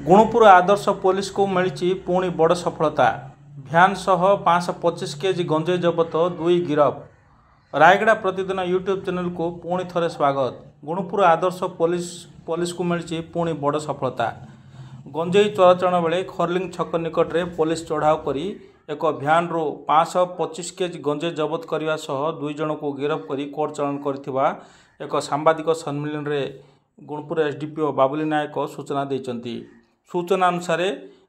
गुणुपुर आदर्श police को मिली पुणी बड़ सफलता। भ्यान सह 525 केजी गंजेई जबत 2 गिरफ। रायगड़ा प्रतिदिन यूट्यूब चैनल को पुणी थरे स्वागत। गुणुपुर आदर्श पुलिस को मिली पुणी बड़ सफलता। गंजेई चोराचालाण बेले खरलिंग छक निकट में पुलिस चढ़ाऊ कर एक भ्यान रु 525 केजी गंजेई जबत करने सह 2 जन को गिरफ कर कोर्ट चालाण करथिबा एक सांबादिक सम्मेलन में गुणुपुर एसडीपीओ बाबुली नायक सूचना देइचंती। सूचना अनुसार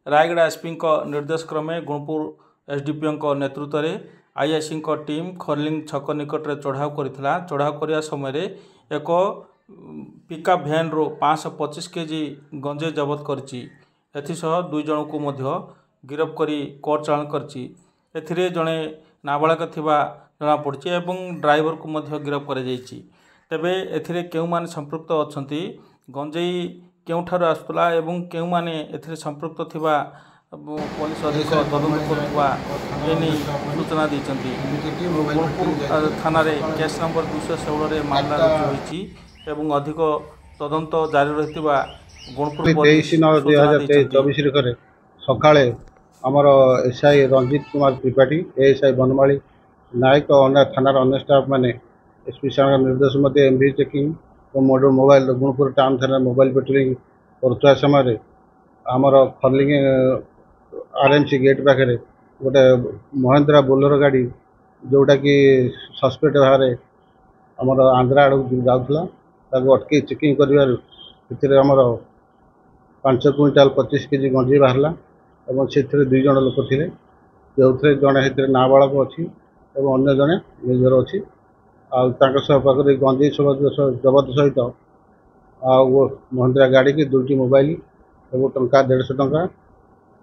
रायगड़ा एसपी निर्देश क्रमे गुणुपुर एसडीपीओ नेतृत्व में आईआईसी टीम खरलिंग छक निकट में चढ़ाऊ करथिला। चढ़ाऊ करने समय एक पिकअप भ्यान रु 525 केजी गंजेई जबत करछि। एथिसह 2 जन को मध्य गिरफ करी कोर्ट चालाण करछि। एथिरे जड़े नाबालक थिबा जना पड़छि एवं ड्राइवर को मध्य गिरफ कर जाइछि। तेबे एथिरे केउ माने संपृक्त अछंती, गंजेई केउठार आसुला एवं केउ माने एथिरे संपृक्त थिबा पुलिस अधिकारी तदंत करथुवा एनी सूचना दैछंती। गुणुपुर थाना रे केस नंबर 216 रे मामला रुजु होईछि एवं अधिक तदंत जारी रहितबा गुणुपुर 23/9/2023 रे सकाळे हमर एसआई रंजित कुमार त्रिपाठी, एएसआई बनमाली नायक और अन्य थाना अन्य स्टाफ माने एसपी साहब निर्देश मध्य एमवी चेकिंग और मोटर मोबाइल गुणुपुर टाउन थाना मोबाइल पेट्रोलिंग करता समय आमर खरलिंग आरएमसी गेट पाखे गोटे महिंद्रा बोलेरो गाड़ी जोटा कि सस्पेक्ट भाव आमर आंध्रा आड़ जाऊला अटके चेकिंग कर आमर 5 क्विंटाल 25 केजी गंजेई बाहरला और से 2 जन लोक थे जो जड़े नाबालक अच्छी और अन्य जड़े निजर अच्छी पाखे गंजेई जबत सहित महिंद्रा गाड़ी की 2टी मोबाइल और टंका 150 टंका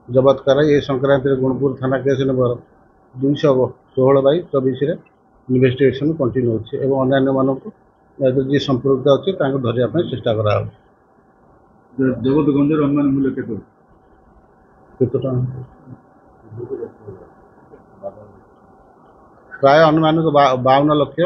जबत कर संक्रांति गुणुपुर थाना केस नंबर 216/24 इन्वेस्टिगेशन कंटिन्यू अच्छे और अन्य मानक जी संपृक्त अच्छे धरने चेष्टा करा जगत गंजेर अनुमान मूल्य केते प्राय अनुमानिक 52 लक्ष।